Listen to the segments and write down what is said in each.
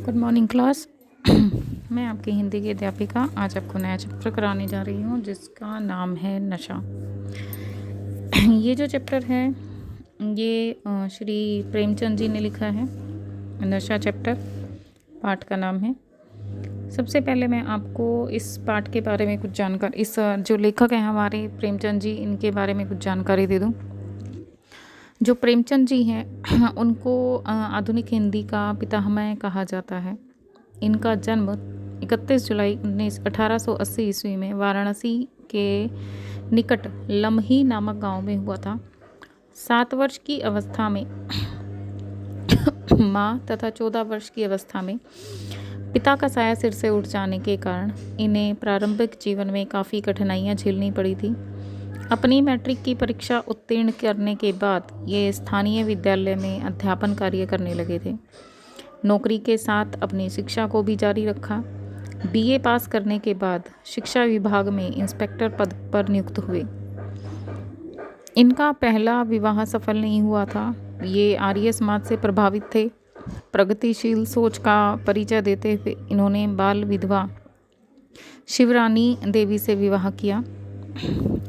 Good morning class. मैं आपकी हिंदी की अध्यापिका आज आपको नया चैप्टर कराने जा रही हूँ जिसका नाम है नशा। ये जो चैप्टर है ये श्री प्रेमचंद जी ने लिखा है। नशा चैप्टर पाठ का नाम है। सबसे पहले मैं आपको इस पाठ के बारे में कुछ जानकारी, इस जो लेखक हैं हमारे प्रेमचंद जी, इनके बारे में कुछ जानकारी दे दूँ। जो प्रेमचंद जी हैं उनको आधुनिक हिंदी का पितामह कहा जाता है। इनका जन्म 31 जुलाई 1880 ईस्वी में वाराणसी के निकट लम्ही नामक गांव में हुआ था। 7 वर्ष की अवस्था में माँ तथा 14 वर्ष की अवस्था में पिता का साया सिर से उठ जाने के कारण इन्हें प्रारंभिक जीवन में काफ़ी कठिनाइयाँ झेलनी पड़ी थी। अपनी मैट्रिक की परीक्षा उत्तीर्ण करने के बाद ये स्थानीय विद्यालय में अध्यापन कार्य करने लगे थे। नौकरी के साथ अपनी शिक्षा को भी जारी रखा। बीए पास करने के बाद शिक्षा विभाग में इंस्पेक्टर पद पर नियुक्त हुए। इनका पहला विवाह सफल नहीं हुआ था। ये आर्य समाज से प्रभावित थे। प्रगतिशील सोच का परिचय देते हुए इन्होंने बाल विधवा शिवरानी देवी से विवाह किया।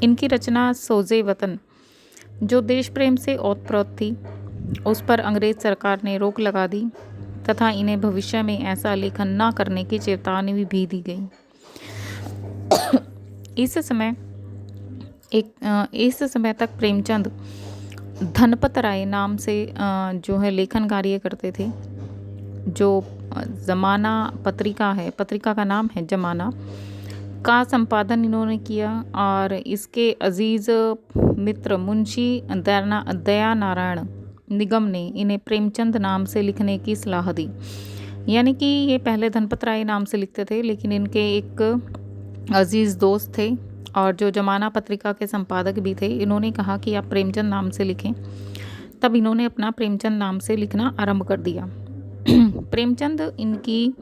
इनकी रचना सोजे वतन, जो देश प्रेम से ओतप्रोत थी, उस पर अंग्रेज सरकार ने रोक लगा दी तथा इन्हें भविष्य में ऐसा लेखन न करने की चेतावनी भी दी गई। इस समय तक प्रेमचंद धनपत राय नाम से जो है लेखन कार्य करते थे। जो जमाना पत्रिका का नाम है जमाना का संपादन इन्होंने किया और इसके अजीज मित्र मुंशी दया नारायण निगम ने इन्हें प्रेमचंद नाम से लिखने की सलाह दी। यानी कि ये पहले धनपत राय नाम से लिखते थे, लेकिन इनके एक अजीज दोस्त थे और जो जमाना पत्रिका के संपादक भी थे, इन्होंने कहा कि आप प्रेमचंद नाम से लिखें। तब इन्होंने अपना प्रेमचंद नाम से लिखना आरंभ कर दिया। प्रेमचंद इनकी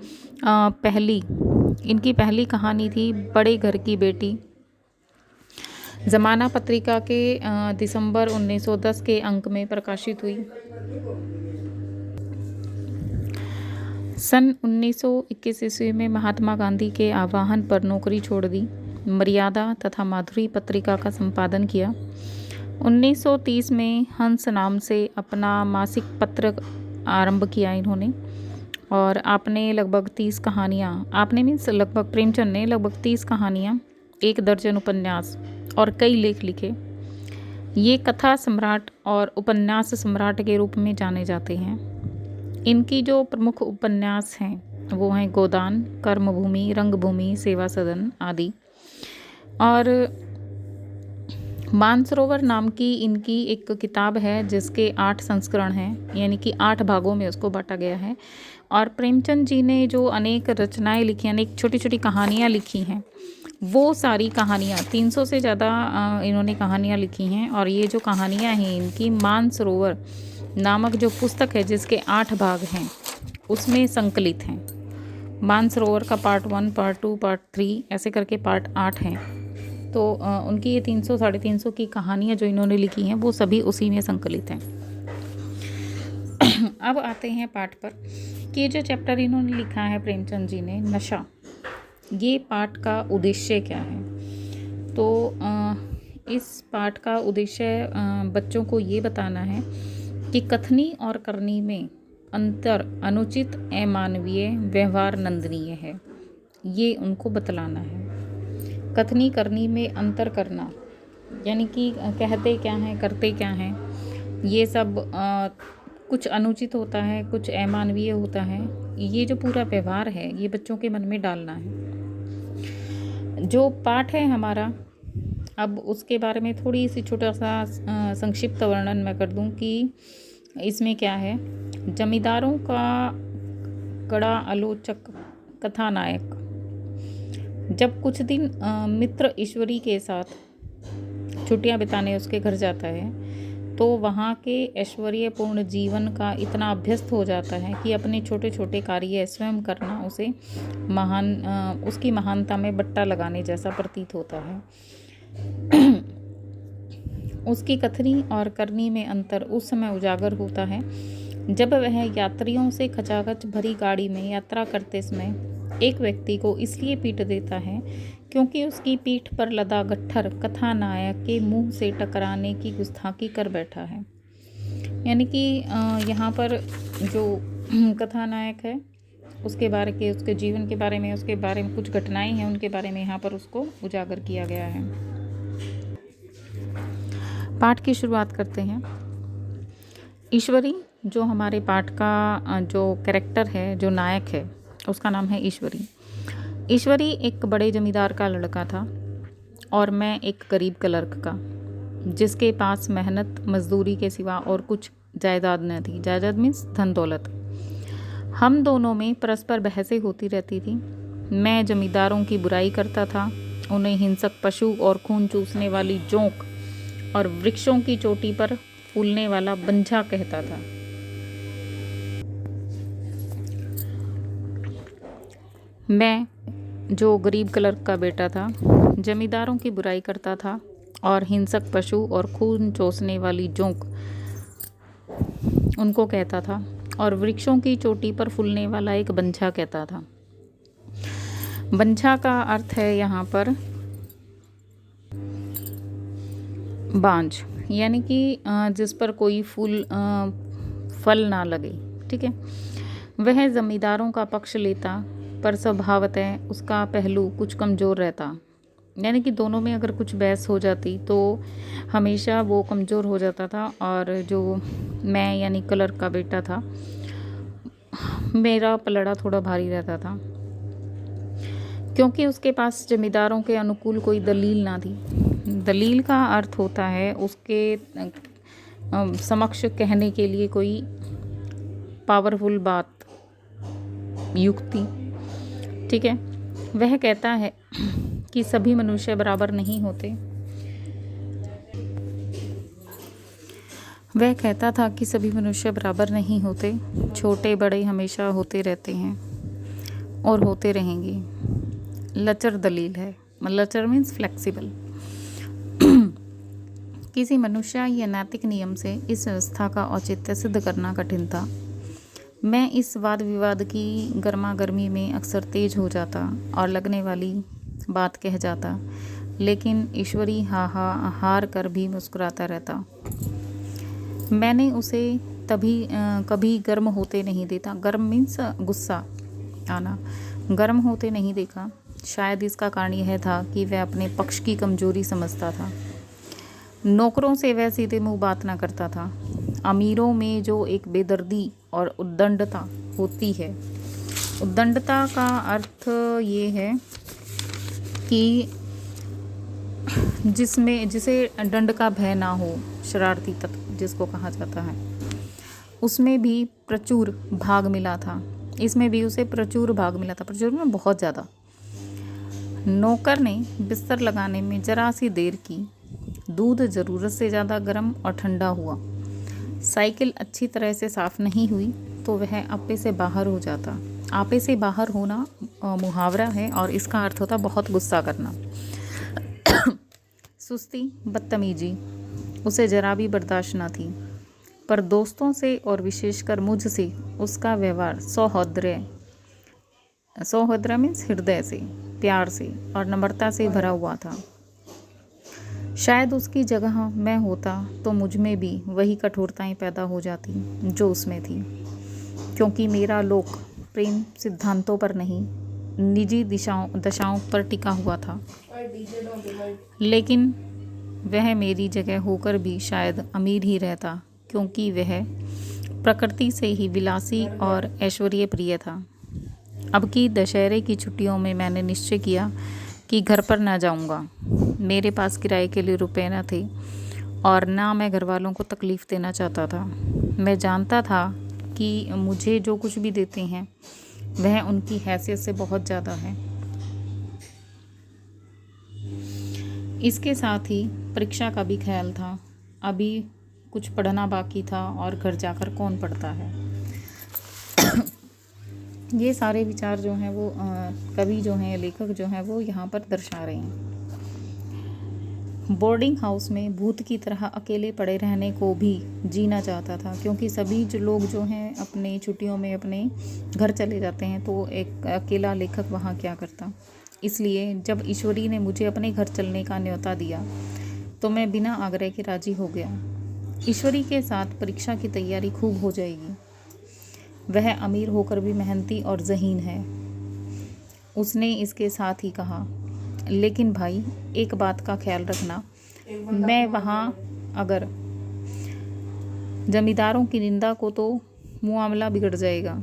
पहली कहानी थी बड़े घर की बेटी। जमाना पत्रिका के दिसंबर 1910 के अंक में प्रकाशित हुई। सन 1921 ईस्वी में महात्मा गांधी के आह्वान पर नौकरी छोड़ दी। मर्यादा तथा माधुरी पत्रिका का संपादन किया। 1930 में हंस नाम से अपना मासिक पत्र आरंभ किया इन्होंने और प्रेमचंद ने लगभग 30 कहानियाँ, 1 दर्जन उपन्यास और कई लेख लिखे। ये कथा सम्राट और उपन्यास सम्राट के रूप में जाने जाते हैं। इनकी जो प्रमुख उपन्यास हैं वो हैं गोदान, कर्मभूमि, रंगभूमि, सेवा सदन आदि। और मानसरोवर नाम की इनकी एक किताब है जिसके 8 संस्करण हैं, यानी कि 8 भागों में उसको बांटा गया है। और प्रेमचंद जी ने जो अनेक रचनाएं लिखी, अनेक छोटी छोटी कहानियाँ लिखी हैं, वो सारी कहानियाँ 300 से ज़्यादा इन्होंने कहानियाँ लिखी हैं। और ये जो कहानियाँ हैं इनकी मानसरोवर नामक जो पुस्तक है जिसके 8 भाग हैं उसमें संकलित हैं। मानसरोवर का पार्ट 1, पार्ट 2, पार्ट 3 ऐसे करके पार्ट 8 हैं। तो उनकी ये 300 साढ़े 300 की कहानियाँ जो इन्होंने लिखी हैं वो सभी उसी में संकलित हैं। अब आते हैं पाठ पर कि जो चैप्टर इन्होंने लिखा है प्रेमचंद जी ने, नशा, ये पाठ का उद्देश्य क्या है। तो इस पाठ का उद्देश्य बच्चों को ये बताना है कि कथनी और करनी में अंतर अनुचित, अमानवीय, व्यवहार नंदनीय है, ये उनको बतलाना है। कथनी करनी में अंतर करना यानी कि कहते क्या हैं, करते क्या हैं, ये सब कुछ अनुचित होता है, कुछ अमानवीय होता है। ये जो पूरा व्यवहार है ये बच्चों के मन में डालना है। जो पाठ है हमारा, अब उसके बारे में थोड़ी सी छोटा सा संक्षिप्त वर्णन मैं कर दूं कि इसमें क्या है। जमींदारों का कड़ा आलोचक कथानायक जब कुछ दिन मित्र ईश्वरी के साथ छुट्टियां बिताने उसके घर जाता है तो वहाँ के ऐश्वर्यपूर्ण जीवन का इतना अभ्यस्त हो जाता है कि अपने छोटे छोटे कार्य स्वयं करना उसे उसकी महानता में बट्टा लगाने जैसा प्रतीत होता है। उसकी कथनी और करनी में अंतर उस समय उजागर होता है जब वह यात्रियों से खचाखच भरी गाड़ी में यात्रा करते समय एक व्यक्ति को इसलिए पीट देता है क्योंकि उसकी पीठ पर लदा गट्ठर कथानायक के मुंह से टकराने की गुस्ताखी कर बैठा है। यानी कि यहाँ पर जो कथानायक है उसके जीवन के बारे में, उसके बारे में कुछ घटनाएं हैं, उनके बारे में यहाँ पर उसको उजागर किया गया है। पाठ की शुरुआत करते हैं। ईश्वरी, जो हमारे पाठ का जो कैरेक्टर है, जो नायक है, उसका नाम है ईश्वरी। ईश्वरी एक बड़े जमींदार का लड़का था और मैं एक गरीब क्लर्क का, जिसके पास मेहनत मजदूरी के सिवा और कुछ जायदाद न थी। जायदाद मीन्स धन दौलत। हम दोनों में परस्पर बहसें होती रहती थी। मैं जमींदारों की बुराई करता था, उन्हें हिंसक पशु और खून चूसने वाली जोंक और वृक्षों की चोटी पर फूलने वाला बंझा कहता था। मैं, जो गरीब क्लर्क का बेटा था, जमींदारों की बुराई करता था और हिंसक पशु और खून चूसने वाली जोंक उनको कहता था, और वृक्षों की चोटी पर फूलने वाला एक बंझा कहता था। बंझा का अर्थ है यहाँ पर बांझ, यानी कि जिस पर कोई फल ना लगे। ठीक है। वह जमींदारों का पक्ष लेता, पर स्वभावतः उसका पहलू कुछ कमज़ोर रहता। यानी कि दोनों में अगर कुछ बहस हो जाती तो हमेशा वो कमज़ोर हो जाता था, और जो मैं यानी क्लर्क का बेटा था, मेरा पलड़ा थोड़ा भारी रहता था, क्योंकि उसके पास जमींदारों के अनुकूल कोई दलील ना थी। दलील का अर्थ होता है उसके समक्ष कहने के लिए कोई पावरफुल बात, युक्ति। ठीक है। वह कहता है कि सभी मनुष्य बराबर नहीं होते। वह कहता था कि सभी मनुष्य बराबर नहीं होते, छोटे बड़े हमेशा होते रहते हैं और होते रहेंगे। लचर दलील है। लचर मीन्स फ्लेक्सिबल। किसी मनुष्य या नैतिक नियम से इस व्यवस्था का औचित्य सिद्ध करना कठिन था। मैं इस वाद विवाद की गर्मा गर्मी में अक्सर तेज हो जाता और लगने वाली बात कह जाता, लेकिन ईश्वरी हार कर भी मुस्कुराता रहता। मैंने उसे कभी गर्म होते नहीं देखा। गर्म मीन्स गुस्सा आना। गर्म होते नहीं देखा। शायद इसका कारण यह था कि वह अपने पक्ष की कमजोरी समझता था। नौकरों से वह सीधे मुंह बात ना करता था। अमीरों में जो एक बेदर्दी और उद्दंडता होती है, उद्दंडता का अर्थ ये है कि जिसे दंड का भय ना हो, शरारती तत्व जिसको कहा जाता है, उसमें भी प्रचुर भाग मिला था। इसमें भी उसे प्रचुर भाग मिला था। प्रचुर में बहुत ज़्यादा। नौकर ने बिस्तर लगाने में जरा सी देर की। दूध ज़रूरत से ज़्यादा गर्म और ठंडा हुआ। साइकिल अच्छी तरह से साफ नहीं हुई तो वह आपे से बाहर हो जाता। आपे से बाहर होना मुहावरा है और इसका अर्थ होता बहुत गुस्सा करना। सुस्ती, बदतमीजी उसे जरा भी बर्दाश्त न थी, पर दोस्तों से और विशेषकर मुझसे उसका व्यवहार सौहृदय मीन्स हृदय से, प्यार से और नम्रता से भरा हुआ था। शायद उसकी जगह मैं होता तो मुझ में भी वही कठोरताएं पैदा हो जाती जो उसमें थी, क्योंकि मेरा लोक प्रेम सिद्धांतों पर नहीं, निजी दशाओं पर टिका हुआ था। लेकिन वह मेरी जगह होकर भी शायद अमीर ही रहता, क्योंकि वह प्रकृति से ही विलासी और ऐश्वर्य प्रिय था। अब की दशहरे की छुट्टियों में मैंने निश्चय किया कि घर पर ना जाऊंगा। मेरे पास किराए के लिए रुपए न थे और ना मैं घर वालों को तकलीफ़ देना चाहता था। मैं जानता था कि मुझे जो कुछ भी देते हैं वह उनकी हैसियत से बहुत ज़्यादा है। इसके साथ ही परीक्षा का भी ख्याल था। अभी कुछ पढ़ना बाकी था और घर जाकर कौन पढ़ता है। ये सारे विचार जो हैं वो कवि जो हैं, लेखक जो हैं वो यहाँ पर दर्शा रहे हैं। बोर्डिंग हाउस में भूत की तरह अकेले पड़े रहने को भी जीना चाहता था, क्योंकि सभी जो लोग जो हैं अपने छुट्टियों में अपने घर चले जाते हैं, तो एक अकेला लेखक वहाँ क्या करता। इसलिए जब ईश्वरी ने मुझे अपने घर चलने का न्योता दिया तो मैं बिना आग्रह के राजी हो गया। ईश्वरी के साथ परीक्षा की तैयारी खूब हो जाएगी। वह अमीर होकर भी मेहनती और ज़हीन है। उसने इसके साथ ही कहा, लेकिन भाई एक बात का ख्याल रखना, मैं वहाँ अगर जमींदारों की निंदा को तो मामला बिगड़ जाएगा।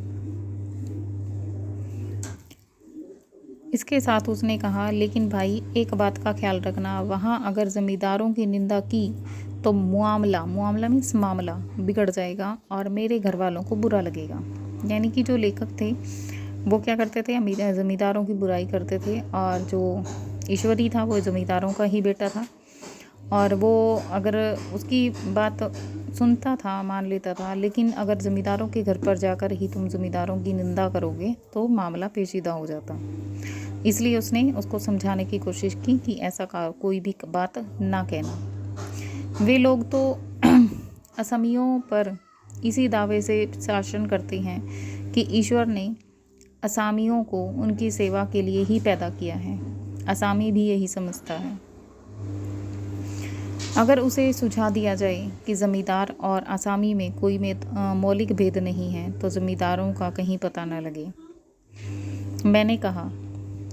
इसके साथ उसने कहा, लेकिन भाई एक बात का ख्याल रखना, वहाँ अगर ज़मींदारों की निंदा की तो मामला मीन्स मामला बिगड़ जाएगा और मेरे घर वालों को बुरा लगेगा। यानी कि जो लेखक थे वो क्या करते थे, ज़मींदारों की बुराई करते थे, और जो ईश्वरी था वो ज़मींदारों का ही बेटा था, और वो अगर उसकी बात सुनता था, मान लेता था, लेकिन अगर ज़मींदारों के घर पर जाकर ही तुम ज़मींदारों की निंदा करोगे तो मामला पेचीदा हो जाता। इसलिए उसने उसको समझाने की कोशिश की कि ऐसा कोई भी बात ना कहना। वे लोग तो असमियों पर इसी दावे से शासन करते हैं कि ईश्वर ने असामियों को उनकी सेवा के लिए ही पैदा किया है। असामी भी यही समझता है। अगर उसे सुझा दिया जाए कि ज़मींदार और असामी में कोई मौलिक भेद नहीं है तो ज़मींदारों का कहीं पता न लगे। मैंने कहा,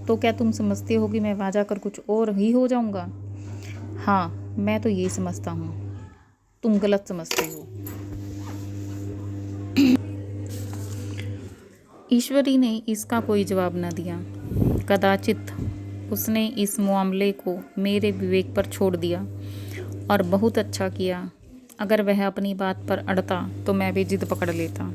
तो क्या तुम समझते हो कि मैं वहाँ जाकर कुछ और ही हो जाऊँगा? हाँ, मैं तो यही समझता हूँ। तुम गलत समझते हो। ईश्वरी ने इसका कोई जवाब न दिया। कदाचित उसने इस मामले को मेरे विवेक पर छोड़ दिया, और बहुत अच्छा किया। अगर वह अपनी बात पर अड़ता तो मैं भी जिद पकड़ लेता।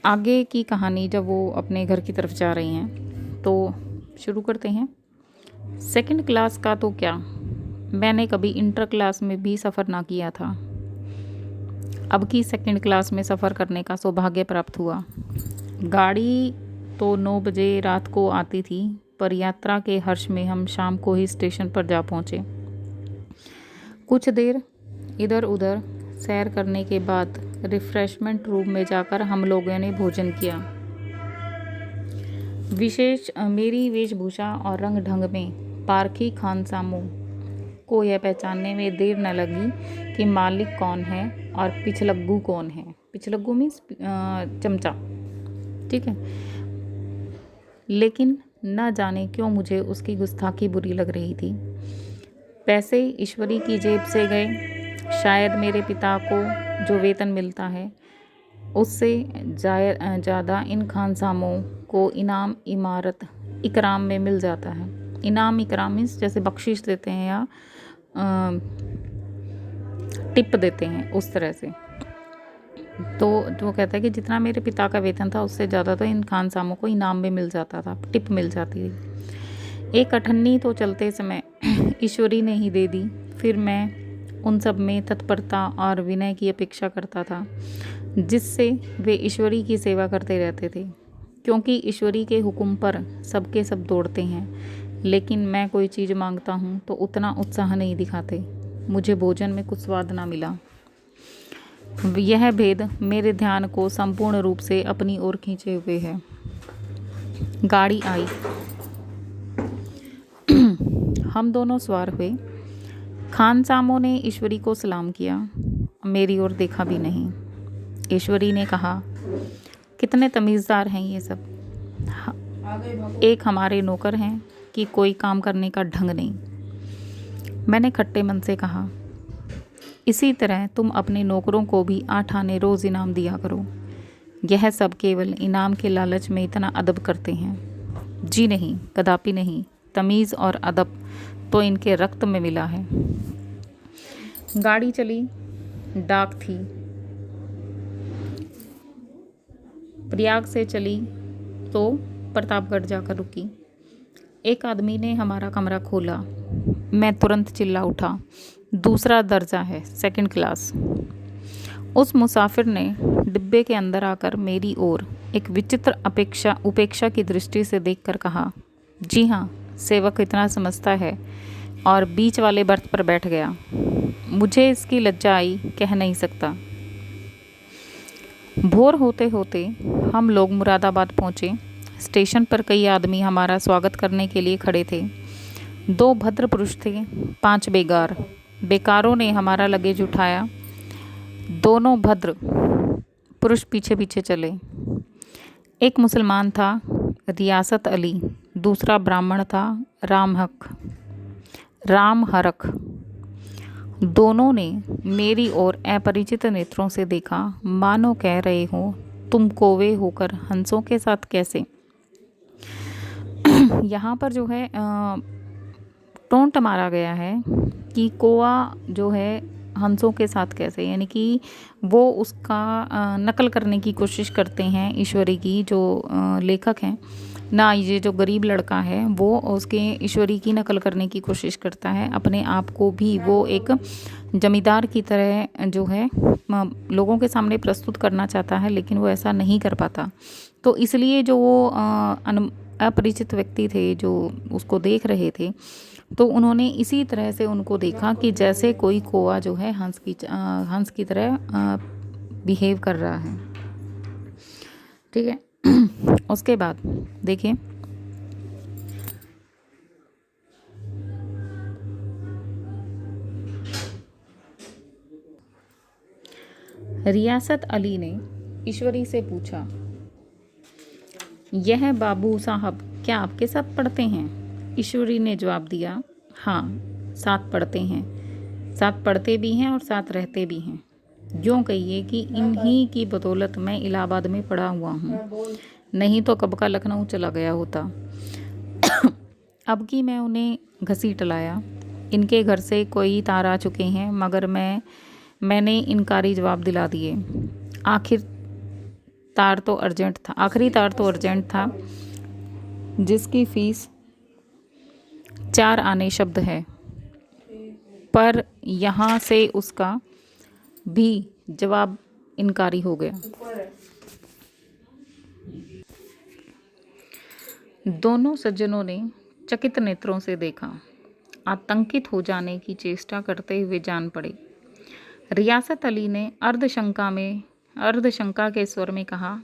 आगे की कहानी जब वो अपने घर की तरफ जा रही हैं तो शुरू करते हैं। सेकंड क्लास का तो क्या, मैंने कभी इंटर क्लास में भी सफ़र ना किया था। अब की सेकंड क्लास में सफ़र करने का सौभाग्य प्राप्त हुआ। गाड़ी तो 9 बजे रात को आती थी, पर यात्रा के हर्ष में हम शाम को ही स्टेशन पर जा पहुँचे। कुछ देर इधर उधर सैर करने के बाद रिफ्रेशमेंट रूम में जाकर हम लोगों ने भोजन किया। मेरी वेशभूषा और रंग ढंग में पारखी खानसामों को यह पहचानने में देर न लगी कि मालिक कौन है और पिछलग्गू कौन है। पिछलग्गू मीन्स चमचा, ठीक है। लेकिन न जाने क्यों मुझे उसकी गुस्ताखी बुरी लग रही थी। पैसे ईश्वरी की जेब से गए। शायद मेरे पिता को जो वेतन मिलता है उससे ज़्यादा इन खानसामों को इकराम में मिल जाता है। इकराम मीन्स जैसे बख्शिश देते हैं या टिप देते हैं, उस तरह से। तो वो कहता है कि जितना मेरे पिता का वेतन था उससे ज़्यादा तो इन खानसामों को इनाम में मिल जाता था, टिप मिल जाती थी। एक अठन्नी तो चलते समय ईश्वरी ने ही दे दी। फिर मैं उन सब में तत्परता और विनय की अपेक्षा करता था जिससे वे ईश्वरी की सेवा करते रहते थे, क्योंकि ईश्वरी के हुक्म पर सबके सब दौड़ते हैं। लेकिन मैं कोई चीज़ मांगता हूँ तो उतना उत्साह नहीं दिखाते। मुझे भोजन में कुछ स्वाद ना मिला। यह भेद मेरे ध्यान को संपूर्ण रूप से अपनी ओर खींचे हुए है। गाड़ी आई। हम दोनों सवार हुए। खानसामों ने ईश्वरी को सलाम किया, मेरी ओर देखा भी नहीं। ईश्वरी ने कहा, कितने तमीज़दार हैं ये सब। एक हमारे नौकर हैं कि कोई काम करने का ढंग नहीं। मैंने खट्टे मन से कहा, इसी तरह तुम अपने नौकरों को भी 8 आने रोज़ इनाम दिया करो। यह सब केवल इनाम के लालच में इतना अदब करते हैं। जी नहीं, कदापि नहीं। तमीज़ और अदब तो इनके रक्त में मिला है। गाड़ी चली। डाक थी। प्रयाग से चली तो प्रतापगढ़ जाकर रुकी। एक आदमी ने हमारा कमरा खोला। मैं तुरंत चिल्ला उठा, दूसरा दर्जा है, सेकंड क्लास। उस मुसाफिर ने डिब्बे के अंदर आकर मेरी ओर एक विचित्र उपेक्षा की दृष्टि से देखकर कहा, जी हाँ, सेवक इतना समझता है और बीच वाले बर्थ पर बैठ गया। मुझे इसकी लज्जा आई, कह नहीं सकता। भोर होते होते हम लोग मुरादाबाद पहुँचे। स्टेशन पर कई आदमी हमारा स्वागत करने के लिए खड़े थे। 2 भद्र पुरुष थे, 5 बेगार। बेकारों ने हमारा लगेज उठाया। दोनों भद्र पुरुष पीछे पीछे चले। एक मुसलमान था, रियासत अली। दूसरा ब्राह्मण था, राम हरख। दोनों ने मेरी ओर अपरिचित नेत्रों से देखा, मानो कह रहे हो, तुम कौवे होकर हंसों के साथ कैसे। यहाँ पर जो है टोंट मारा गया है कि कौवा जो है हंसों के साथ कैसे, यानी कि वो उसका नकल करने की कोशिश करते हैं ईश्वरी की, जो लेखक हैं ना, ये जो गरीब लड़का है वो उसके ईश्वरी की नकल करने की कोशिश करता है। अपने आप को भी वो एक जमींदार की तरह जो है लोगों के सामने प्रस्तुत करना चाहता है, लेकिन वो ऐसा नहीं कर पाता। तो इसलिए जो वो अपरिचित व्यक्ति थे जो उसको देख रहे थे, तो उन्होंने इसी तरह से उनको देखा कि जैसे कोई कौवा जो है हंस की तरह बिहेव कर रहा है। ठीक है। उसके बाद देखिए, रियासत अली ने ईश्वरी से पूछा, यह बाबू साहब क्या आपके साथ पढ़ते हैं? ईश्वरी ने जवाब दिया, हाँ, साथ पढ़ते हैं, साथ पढ़ते भी हैं और साथ रहते भी हैं। यूँ कहिए कि इन्हीं की बदौलत मैं इलाहाबाद में पढ़ा हुआ हूँ, नहीं तो कब का लखनऊ चला गया होता। अब की मैं उन्हें घसीट लाया। इनके घर से कोई तार आ चुके हैं, मगर मैंने इनकारी जवाब दिला दिए। आखिरी तार तो अर्जेंट था, जिसकी फीस 4 आने शब्द है, पर यहाँ से उसका भी जवाब इनकारी हो गया। दोनों सज्जनों ने चकित नेत्रों से देखा, आतंकित हो जाने की चेष्टा करते हुए जान पड़े। रियासत अली ने अर्धशंका के स्वर में कहा,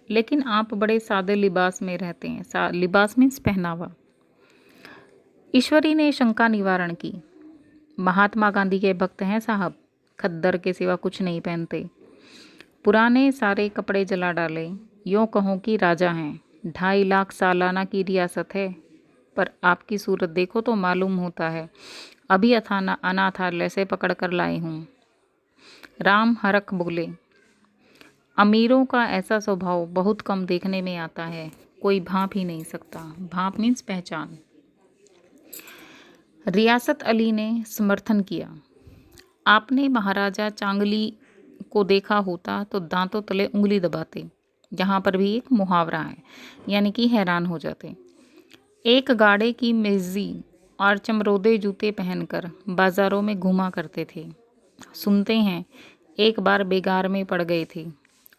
लेकिन आप बड़े सादे लिबास में रहते हैं। लिबास मीन्स पहनावा। ईश्वरी ने शंका निवारण की, महात्मा गांधी के भक्त हैं साहब, खद्दर के सिवा कुछ नहीं पहनते। पुराने सारे कपड़े जला डाले, यूँ कहो कि राजा हैं। 2.5 लाख सालाना की रियासत है, पर आपकी सूरत देखो तो मालूम होता है अभी अनाथालय से पकड़ कर लाए हूँ। राम हरख बोले, अमीरों का ऐसा स्वभाव बहुत कम देखने में आता है, कोई भांप ही नहीं सकता। भांप मीन्स पहचान। रियासत अली ने समर्थन किया, आपने महाराजा चांगली को देखा होता तो दांतों तले उंगली दबाते। यहाँ पर भी एक मुहावरा है, यानी कि हैरान हो जाते। एक गाड़े की मिर्जी और चमरोदे जूते पहनकर बाजारों में घूमा करते थे। सुनते हैं एक बार बेगार में पड़ गए थे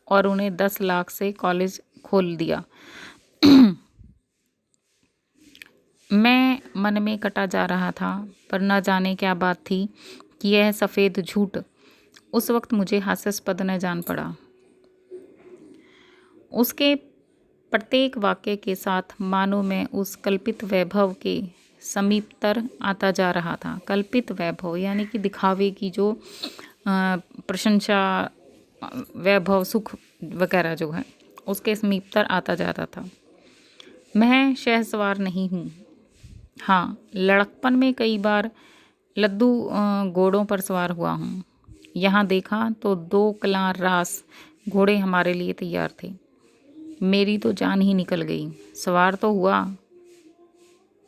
और उन्हें 10 लाख से कॉलेज खोल दिया। मैं मन में कटा जा रहा था, पर न जाने क्या बात थी कि यह सफ़ेद झूठ उस वक्त मुझे हास्यास्पद न जान पड़ा। उसके प्रत्येक वाक्य के साथ मानो मैं उस कल्पित वैभव के समीपतर आता जा रहा था। कल्पित वैभव यानी कि दिखावे की जो प्रशंसा, वैभव, सुख वगैरह जो है, उसके समीपतर आता जाता था। मैं शहसवार नहीं हूँ। हाँ, लड़कपन में कई बार लद्दू घोड़ों पर सवार हुआ हूँ। यहाँ देखा तो 2 कलां रास घोड़े हमारे लिए तैयार थे। मेरी तो जान ही निकल गई। सवार तो हुआ,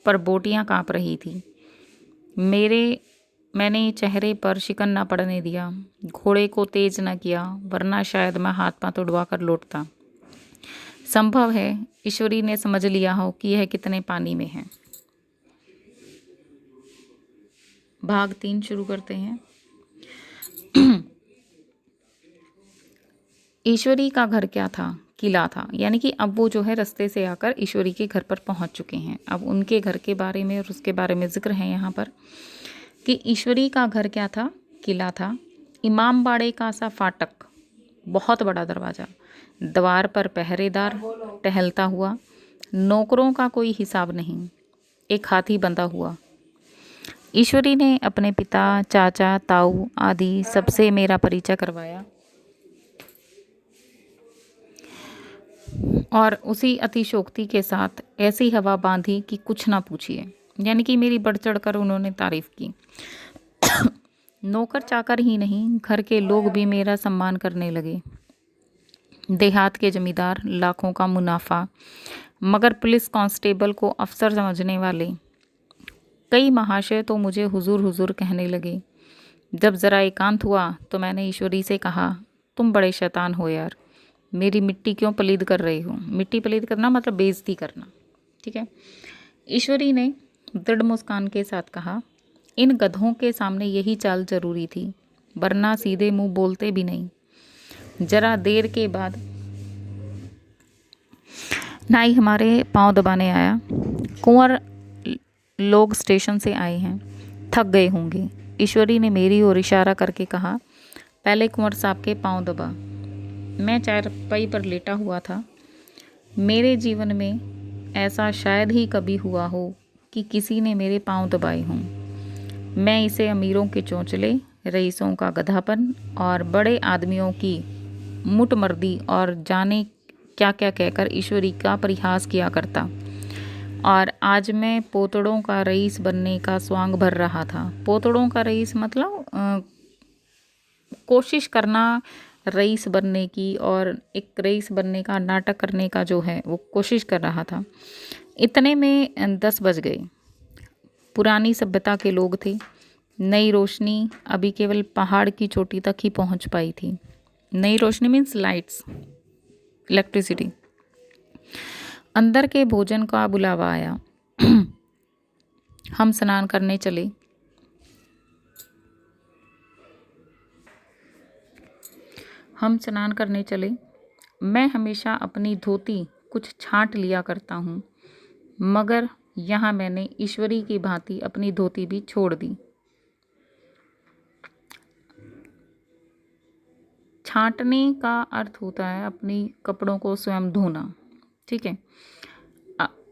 पर बोटियाँ काँप रही थी। मैंने चेहरे पर शिकन न पड़ने दिया, घोड़े को तेज न किया, वरना शायद मैं हाथ पांव उड़वा कर लौटता। संभव है ईश्वरी ने समझ लिया हो कि यह कितने पानी में है। भाग 3 शुरू करते हैं। ईश्वरी का घर क्या था, किला था, यानी कि अब वो जो है रास्ते से आकर ईश्वरी के घर पर पहुंच चुके हैं। अब उनके घर के बारे में और उसके बारे में जिक्र है यहाँ पर कि ईश्वरी का घर क्या था, किला था। इमामबाड़े का सा फाटक, बहुत बड़ा दरवाज़ा, द्वार पर पहरेदार टहलता हुआ, नौकरों का कोई हिसाब नहीं, एक हाथी बंधा हुआ। ईश्वरी ने अपने पिता, चाचा, ताऊ आदि सबसे मेरा परिचय करवाया और उसी अतिशोक्ति के साथ ऐसी हवा बांधी कि कुछ ना पूछिए, यानी कि मेरी बढ़ चढ़ कर उन्होंने तारीफ की। नौकर चाकर ही नहीं, घर के लोग भी मेरा सम्मान करने लगे। देहात के जमींदार, लाखों का मुनाफा, मगर पुलिस कांस्टेबल को अफसर समझने वाले कई महाशय तो मुझे हुजूर हुजूर कहने लगे। जब ज़रा एकांत हुआ तो मैंने ईश्वरी से कहा, तुम बड़े शैतान हो यार, मेरी मिट्टी क्यों पलीद कर रही हो। मिट्टी पलीद करना मतलब बेइज्जती करना, ठीक है। ईश्वरी ने दृढ़ मुस्कान के साथ कहा, इन गधों के सामने यही चाल जरूरी थी, वरना सीधे मुंह बोलते भी नहीं। जरा देर के बाद नाई हमारे पांव दबाने आया। कुंवर लोग स्टेशन से आए हैं, थक गए होंगे। ईश्वरी ने मेरी ओर इशारा करके कहा, पहले कुंवर साहब के पांव दबा। मैं चारपाई पर लेटा हुआ था। मेरे जीवन में ऐसा शायद ही कभी हुआ हो कि किसी ने मेरे पांव दबाए हों। मैं इसे अमीरों के चोंचले, रईसों का गधापन और बड़े आदमियों की मुटमर्दी और जाने क्या क्या कहकर ईश्वरी का परिहास किया करता, और आज मैं पोतड़ों का रईस बनने का स्वांग भर रहा था। पोतड़ों का रईस मतलब कोशिश करना रईस बनने की, और एक रईस बनने का नाटक करने का जो है वो कोशिश कर रहा था। इतने में 10 बज गए। पुरानी सभ्यता के लोग थे। नई रोशनी अभी केवल पहाड़ की चोटी तक ही पहुंच पाई थी। Nai Roshni means lights, electricity. अंदर के भोजन का बुलावा आया। हम स्नान करने चले। मैं हमेशा अपनी धोती कुछ छांट लिया करता हूँ, मगर यहाँ मैंने ईश्वरी की भांति अपनी धोती भी छोड़ दी। छांटने का अर्थ होता है अपनी कपड़ों को स्वयं धोना, ठीक है।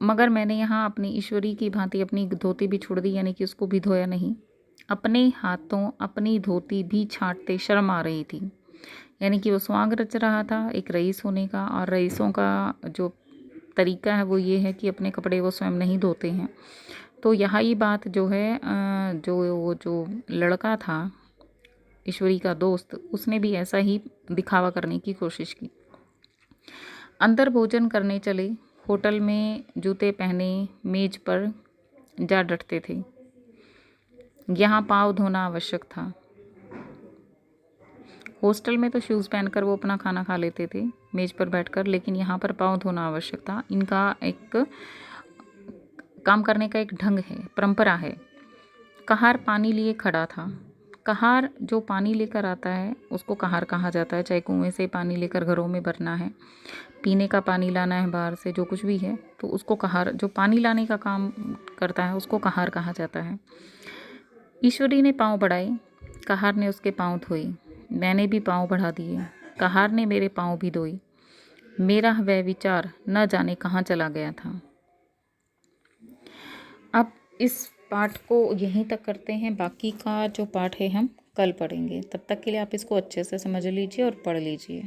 मगर मैंने यहाँ अपनी ईश्वरी की भांति अपनी धोती भी छोड़ दी, यानी कि उसको भी धोया नहीं। अपने हाथों अपनी धोती भी छांटते शर्म आ रही थी, यानी कि वो स्वांग रच रहा था एक रईस होने का, और रईसों का जो तरीका है वो ये है कि अपने कपड़े वो स्वयं नहीं धोते हैं। तो यहाँ ये बात जो है, जो लड़का था ईश्वरी का दोस्त, उसने भी ऐसा ही दिखावा करने की कोशिश की। अंदर भोजन करने चले। होटल में जूते पहने मेज पर जा डटते थे। यहाँ पाँव धोना आवश्यक था। हॉस्टल में तो शूज़ पहनकर वो अपना खाना खा लेते थे मेज पर बैठकर, लेकिन यहाँ पर पाँव धोना आवश्यक था। इनका एक काम करने का एक ढंग है, परंपरा है। कहार पानी लिए खड़ा था। कहार जो पानी लेकर आता है उसको कहार कहा जाता है, चाहे कुएं से पानी लेकर घरों में भरना है, पीने का पानी लाना है बाहर से, जो कुछ भी है, तो उसको कहार, जो पानी लाने का काम करता है उसको कहार कहा जाता है। ईश्वरी ने पाँव बढ़ाए। कहार ने उसके पाँव धोए। मैंने भी पाँव बढ़ा दिए। कहार ने मेरे पाँव भी धोए। मेरा वह विचार न जाने कहाँ चला गया था। अब इस पाठ को यहीं तक करते हैं, बाकी का जो पाठ है हम कल पढ़ेंगे। तब तक के लिए आप इसको अच्छे से समझ लीजिए और पढ़ लीजिए।